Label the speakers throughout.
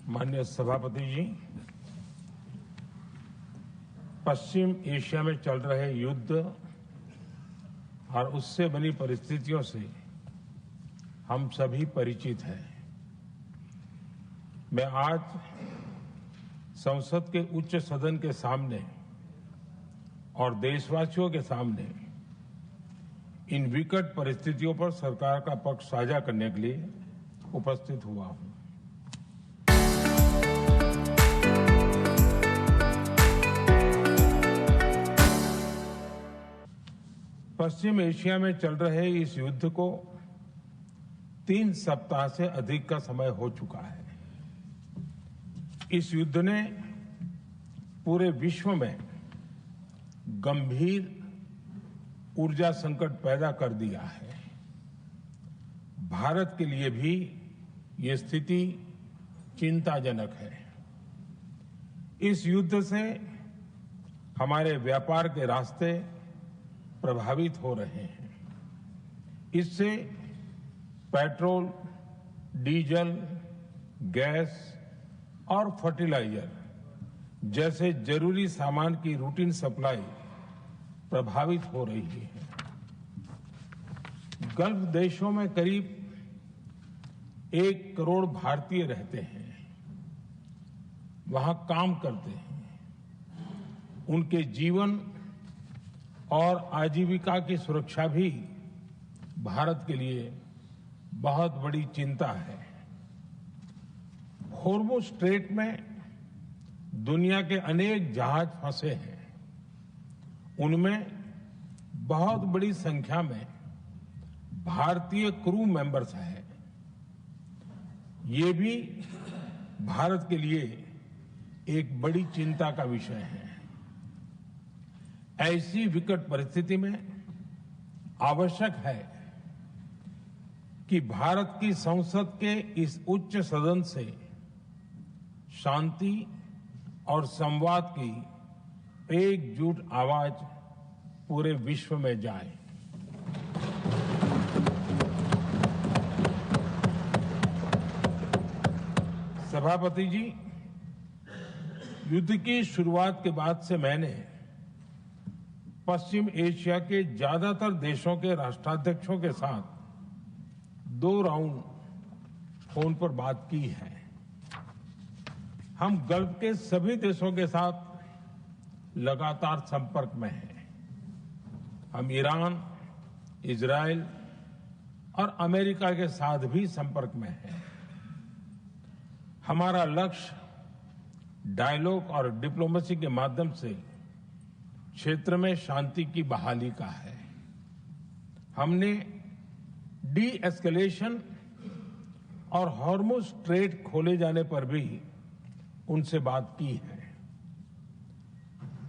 Speaker 1: माननीय सभापति जी, पश्चिम एशिया में चल रहे युद्ध और उससे बनी परिस्थितियों से हम सभी परिचित हैं। मैं आज संसद के उच्च सदन के सामने और देशवासियों के सामने इन विकट परिस्थितियों पर सरकार का पक्ष साझा करने के लिए उपस्थित हुआ हूं। पश्चिम एशिया में चल रहे इस युद्ध को 3 सप्ताह से अधिक का समय हो चुका है। इस युद्ध ने पूरे विश्व में गंभीर ऊर्जा संकट पैदा कर दिया है। भारत के लिए भी ये स्थिति चिंताजनक है। इस युद्ध से हमारे व्यापार के रास्ते प्रभावित हो रहे हैं। इससे पेट्रोल, डीजल, गैस और फर्टिलाइजर जैसे जरूरी सामान की रूटीन सप्लाई प्रभावित हो रही है। गल्फ देशों में करीब 1 करोड़ भारतीय रहते हैं, वहां काम करते हैं। उनके जीवन और आजीविका की सुरक्षा भी भारत के लिए बहुत बड़ी चिंता है। होर्मुज स्ट्रेट में दुनिया के अनेक जहाज फंसे हैं। उनमें बहुत बड़ी संख्या में भारतीय क्रू मेंबर्स हैं। ये भी भारत के लिए एक बड़ी चिंता का विषय है। ऐसी विकट परिस्थिति में आवश्यक है कि भारत की संसद के इस उच्च सदन से शांति और संवाद की एकजुट आवाज पूरे विश्व में जाए। सभापति जी, युद्ध की शुरुआत के बाद से मैंने पश्चिम एशिया के ज्यादातर देशों के राष्ट्राध्यक्षों के साथ 2 राउंड फोन पर बात की है। हम गल्फ के सभी देशों के साथ लगातार संपर्क में हैं। हम ईरान, इजराइल और अमेरिका के साथ भी संपर्क में हैं। हमारा लक्ष्य डायलॉग और डिप्लोमेसी के माध्यम से क्षेत्र में शांति की बहाली का है। हमने डी एस्केलेशन और हॉर्मुज स्ट्रेट खोले जाने पर भी उनसे बात की है।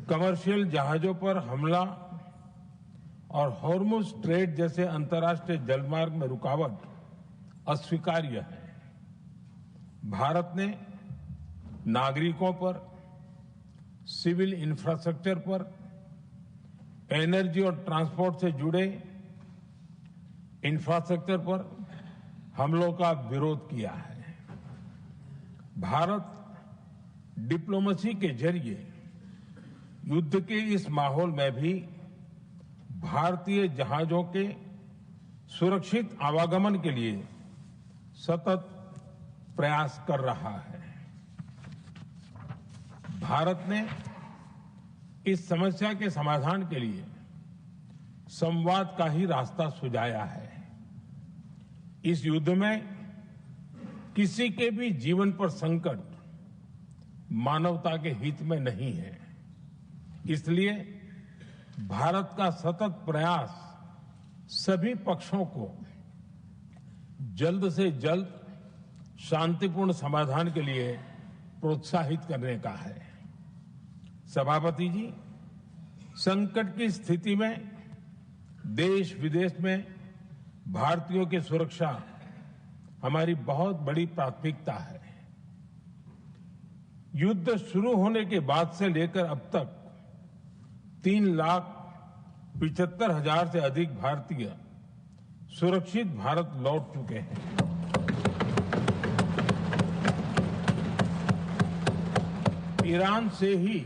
Speaker 1: कमर्शियल जहाजों पर हमला और हॉर्मुज स्ट्रेट जैसे अंतर्राष्ट्रीय जलमार्ग में रुकावट अस्वीकार्य है। भारत ने नागरिकों पर, सिविल इंफ्रास्ट्रक्चर पर, एनर्जी और ट्रांसपोर्ट से जुड़े इंफ्रास्ट्रक्चर पर हमलों का विरोध किया है। भारत डिप्लोमेसी के जरिए युद्ध के इस माहौल में भी भारतीय जहाजों के सुरक्षित आवागमन के लिए सतत प्रयास कर रहा है। भारत ने इस समस्या के समाधान के लिए संवाद का ही रास्ता सुझाया है। इस युद्ध में किसी के भी जीवन पर संकट मानवता के हित में नहीं है। इसलिए भारत का सतत प्रयास सभी पक्षों को जल्द से जल्द शांतिपूर्ण समाधान के लिए प्रोत्साहित करने का है। सभापति जी, संकट की स्थिति में देश विदेश में भारतीयों की सुरक्षा हमारी बहुत बड़ी प्राथमिकता है। युद्ध शुरू होने के बाद से लेकर अब तक 3,75,000 से अधिक भारतीय सुरक्षित भारत लौट चुके हैं। ईरान से ही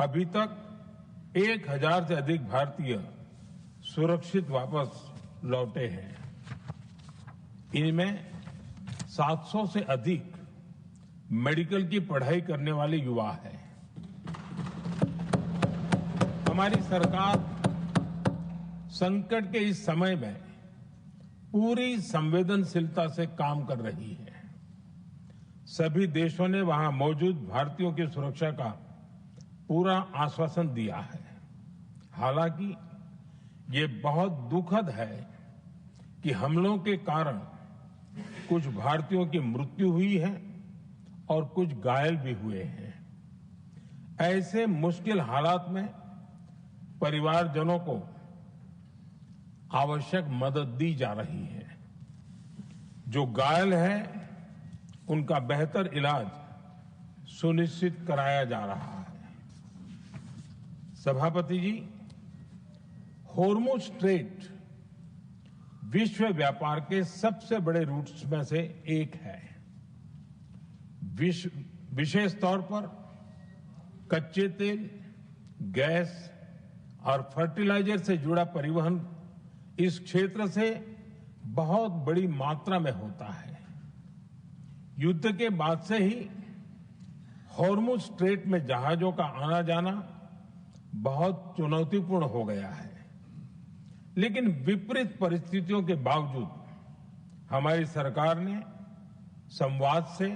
Speaker 1: अभी तक 1000 से अधिक भारतीय सुरक्षित वापस लौटे हैं। इनमें 700 से अधिक मेडिकल की पढ़ाई करने वाले युवा हैं। हमारी सरकार संकट के इस समय में पूरी संवेदनशीलता से काम कर रही है। सभी देशों ने वहां मौजूद भारतीयों की सुरक्षा का पूरा आश्वासन दिया है। हालांकि ये बहुत दुखद है कि हमलों के कारण कुछ भारतीयों की मृत्यु हुई है और कुछ घायल भी हुए हैं। ऐसे मुश्किल हालात में परिवारजनों को आवश्यक मदद दी जा रही है। जो घायल हैं, उनका बेहतर इलाज सुनिश्चित कराया जा रहा है। सभापति जी, होर्मुज स्ट्रेट विश्व व्यापार के सबसे बड़े रूट्स में से एक है। विशेष तौर पर कच्चे तेल, गैस और फर्टिलाइजर से जुड़ा परिवहन इस क्षेत्र से बहुत बड़ी मात्रा में होता है। युद्ध के बाद से ही होर्मुज स्ट्रेट में जहाजों का आना जाना बहुत चुनौतीपूर्ण हो गया है। लेकिन विपरीत परिस्थितियों के बावजूद हमारी सरकार ने संवाद से,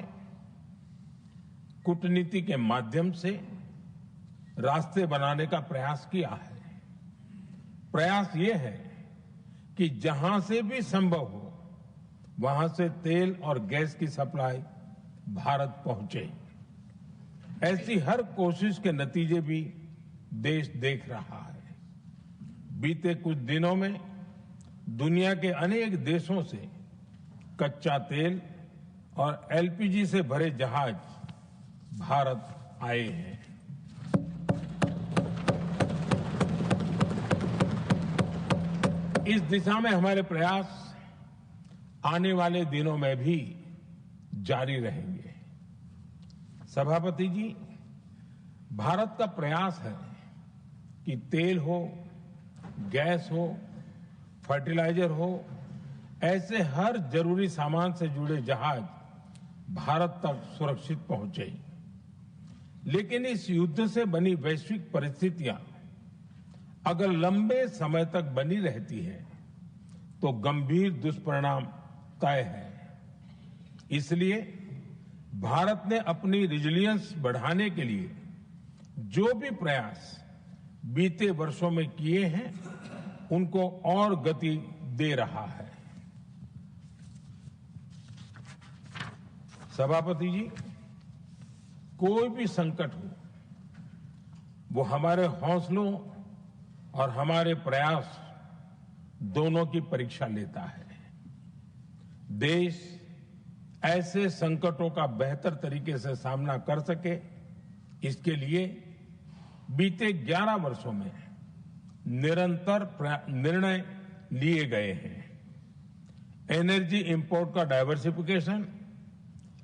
Speaker 1: कूटनीति के माध्यम से रास्ते बनाने का प्रयास किया है। प्रयास ये है कि जहां से भी संभव हो वहां से तेल और गैस की सप्लाई भारत पहुंचे। ऐसी हर कोशिश के नतीजे भी देश देख रहा है। बीते कुछ दिनों में दुनिया के अनेक देशों से कच्चा तेल और एलपीजी से भरे जहाज भारत आए हैं। इस दिशा में हमारे प्रयास आने वाले दिनों में भी जारी रहेंगे। सभापति जी, भारत का प्रयास है कि तेल हो, गैस हो, फर्टिलाइजर हो, ऐसे हर जरूरी सामान से जुड़े जहाज भारत तक सुरक्षित पहुंचे। लेकिन इस युद्ध से बनी वैश्विक परिस्थितियां अगर लंबे समय तक बनी रहती है तो गंभीर दुष्परिणाम तय है। इसलिए भारत ने अपनी रेजिलियंस बढ़ाने के लिए जो भी प्रयास बीते वर्षों में किए हैं, उनको और गति दे रहा है। सभापति जी, कोई भी संकट हो, वो हमारे हौसलों और हमारे प्रयास दोनों की परीक्षा लेता है। देश ऐसे संकटों का बेहतर तरीके से सामना कर सके, इसके लिए बीते 11 वर्षों में निरंतर निर्णय लिए गए हैं। एनर्जी इंपोर्ट का डाइवर्सिफिकेशन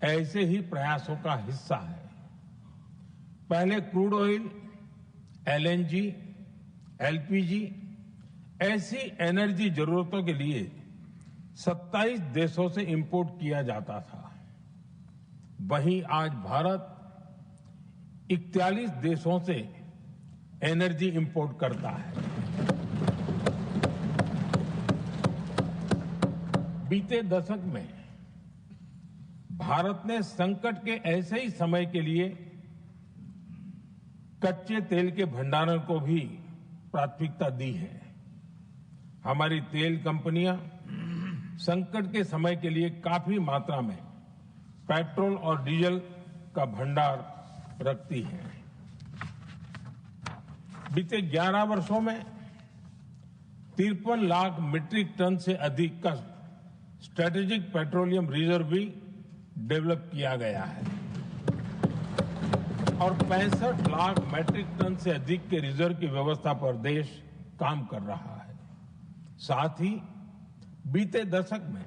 Speaker 1: ऐसे ही प्रयासों का हिस्सा है। पहले क्रूड ऑयल, एलएनजी, एलपीजी ऐसी एनर्जी जरूरतों के लिए 27 देशों से इंपोर्ट किया जाता था। वहीं आज भारत 41 देशों से एनर्जी इंपोर्ट करता है। बीते दशक में भारत ने संकट के ऐसे ही समय के लिए कच्चे तेल के भंडारण को भी प्राथमिकता दी है। हमारी तेल कंपनियां संकट के समय के लिए काफी मात्रा में पेट्रोल और डीजल का भंडार रखती हैं। बीते 11 वर्षों में 53 लाख मीट्रिक टन से अधिक का स्ट्रेटेजिक पेट्रोलियम रिजर्व भी डेवलप किया गया है और 65 लाख मैट्रिक टन से अधिक के रिजर्व की व्यवस्था पर देश काम कर रहा है। साथ ही बीते दशक में